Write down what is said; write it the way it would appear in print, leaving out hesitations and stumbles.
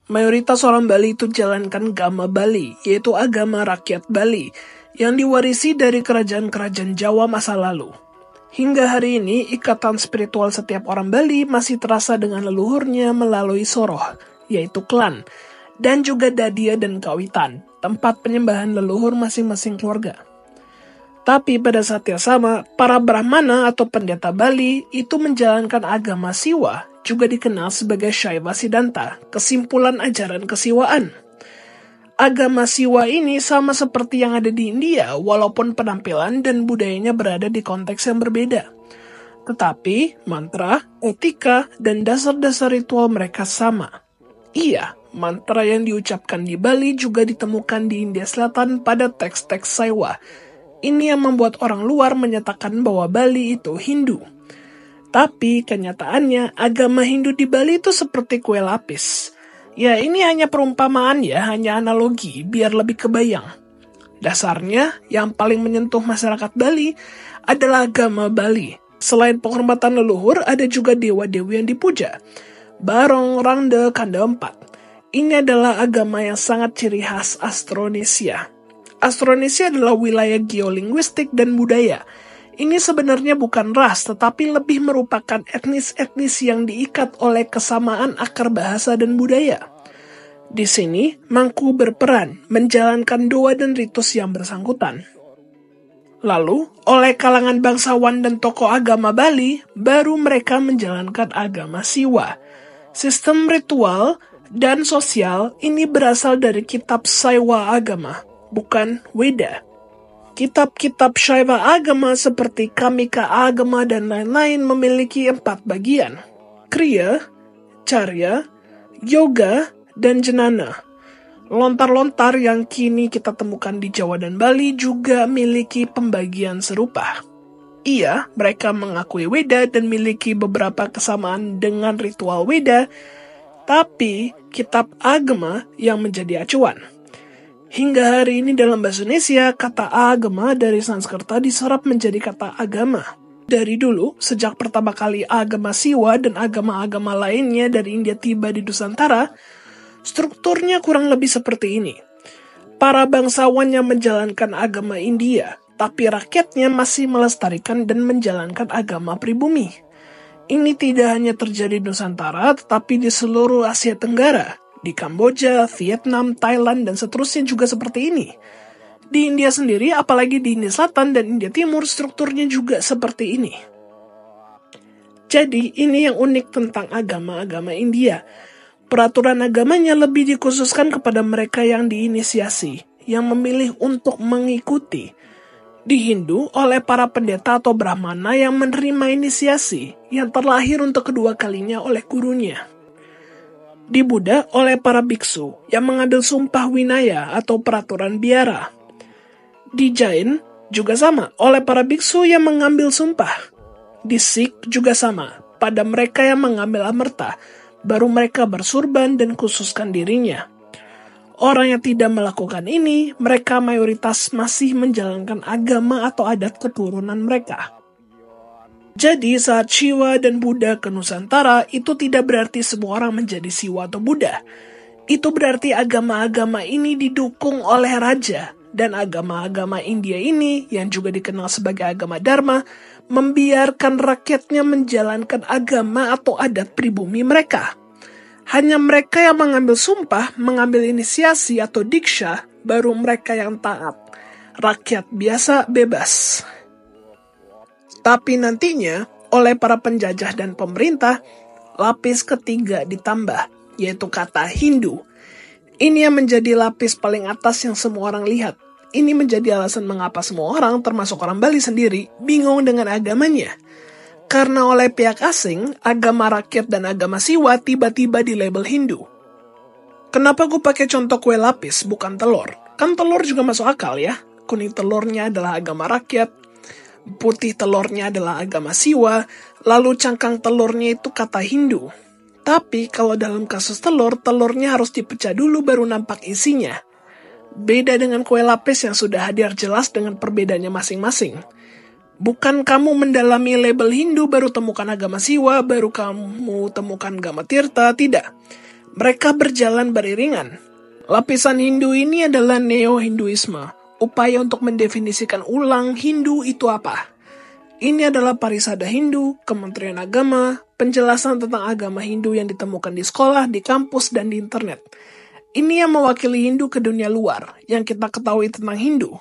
mayoritas orang Bali itu jalankan Gama Bali, yaitu agama rakyat Bali, yang diwarisi dari kerajaan-kerajaan Jawa masa lalu. Hingga hari ini, ikatan spiritual setiap orang Bali masih terasa dengan leluhurnya melalui soroh, yaitu klan, dan juga dadia dan kawitan, tempat penyembahan leluhur masing-masing keluarga. Tapi pada saat yang sama, para Brahmana atau pendeta Bali itu menjalankan agama Siwa, juga dikenal sebagai Shaiva Siddhanta, kesimpulan ajaran kesiwaan. Agama Siwa ini sama seperti yang ada di India, walaupun penampilan dan budayanya berada di konteks yang berbeda. Tetapi, mantra, etika, dan dasar-dasar ritual mereka sama. Iya, mantra yang diucapkan di Bali juga ditemukan di India Selatan pada teks-teks Saiwa. Ini yang membuat orang luar menyatakan bahwa Bali itu Hindu. Tapi kenyataannya agama Hindu di Bali itu seperti kue lapis. Ya ini hanya perumpamaan ya, hanya analogi biar lebih kebayang. Dasarnya yang paling menyentuh masyarakat Bali adalah agama Bali. Selain penghormatan leluhur ada juga dewa-dewi yang dipuja. Barong, Rangde, Kanda Empat. Ini adalah agama yang sangat ciri khas Austronesia. Austronesia adalah wilayah geolinguistik dan budaya. Ini sebenarnya bukan ras, tetapi lebih merupakan etnis-etnis yang diikat oleh kesamaan akar bahasa dan budaya. Di sini, Mangku berperan menjalankan doa dan ritus yang bersangkutan. Lalu, oleh kalangan bangsawan dan tokoh agama Bali, baru mereka menjalankan agama Siwa. Sistem ritual dan sosial ini berasal dari kitab Saiwa agama, bukan Weda. Kitab-kitab Shaiva agama seperti Kamika agama dan lain-lain memiliki 4 bagian. Kriya, Carya, Yoga, dan Jnana. Lontar-lontar yang kini kita temukan di Jawa dan Bali juga memiliki pembagian serupa. Iya, mereka mengakui Weda dan memiliki beberapa kesamaan dengan ritual Weda, tapi kitab agama yang menjadi acuan. Hingga hari ini dalam bahasa Indonesia, kata agama dari Sanskerta diserap menjadi kata agama. Dari dulu, sejak pertama kali agama Siwa dan agama-agama lainnya dari India tiba di Nusantara, strukturnya kurang lebih seperti ini. Para bangsawan yang menjalankan agama India, tapi rakyatnya masih melestarikan dan menjalankan agama pribumi. Ini tidak hanya terjadi di Nusantara, tetapi di seluruh Asia Tenggara. Di Kamboja, Vietnam, Thailand, dan seterusnya juga seperti ini. Di India sendiri, apalagi di India Selatan dan India Timur, strukturnya juga seperti ini. Jadi, ini yang unik tentang agama-agama India. Peraturan agamanya lebih dikhususkan kepada mereka yang diinisiasi, yang memilih untuk mengikuti. Di Hindu, oleh para pendeta atau Brahmana yang menerima inisiasi, yang terlahir untuk kedua kalinya oleh gurunya. Di Buddha oleh para biksu yang mengambil sumpah winaya atau peraturan biara. Di Jain juga sama oleh para biksu yang mengambil sumpah. Di Sikh juga sama pada mereka yang mengambil amerta, baru mereka bersurban dan khususkan dirinya. Orang yang tidak melakukan ini, mereka mayoritas masih menjalankan agama atau adat keturunan mereka. Jadi saat Shiva dan Buddha ke Nusantara, itu tidak berarti semua orang menjadi Siwa atau Buddha. Itu berarti agama-agama ini didukung oleh raja, dan agama-agama India ini, yang juga dikenal sebagai agama Dharma, membiarkan rakyatnya menjalankan agama atau adat pribumi mereka. Hanya mereka yang mengambil sumpah, mengambil inisiasi atau diksha, baru mereka yang taat. Rakyat biasa bebas. Tapi nantinya, oleh para penjajah dan pemerintah, lapis ketiga ditambah, yaitu kata Hindu. Ini yang menjadi lapis paling atas yang semua orang lihat. Ini menjadi alasan mengapa semua orang, termasuk orang Bali sendiri, bingung dengan agamanya. Karena oleh pihak asing, agama rakyat dan agama Siwa tiba-tiba di label Hindu. Kenapa gue pakai contoh kue lapis, bukan telur? Kan telur juga masuk akal ya. Kuning telurnya adalah agama rakyat, putih telurnya adalah agama Siwa, lalu cangkang telurnya itu kata Hindu. Tapi kalau dalam kasus telur, telurnya harus dipecah dulu baru nampak isinya. Beda dengan kue lapis yang sudah hadir jelas dengan perbedaannya masing-masing. Bukan kamu mendalami label Hindu baru temukan agama Siwa, baru kamu temukan agama Tirta, tidak. Mereka berjalan beriringan. Lapisan Hindu ini adalah Neo-Hinduisme, upaya untuk mendefinisikan ulang Hindu itu apa. Ini adalah Parisada Hindu, Kementerian Agama, penjelasan tentang agama Hindu yang ditemukan di sekolah, di kampus, dan di internet. Ini yang mewakili Hindu ke dunia luar, yang kita ketahui tentang Hindu.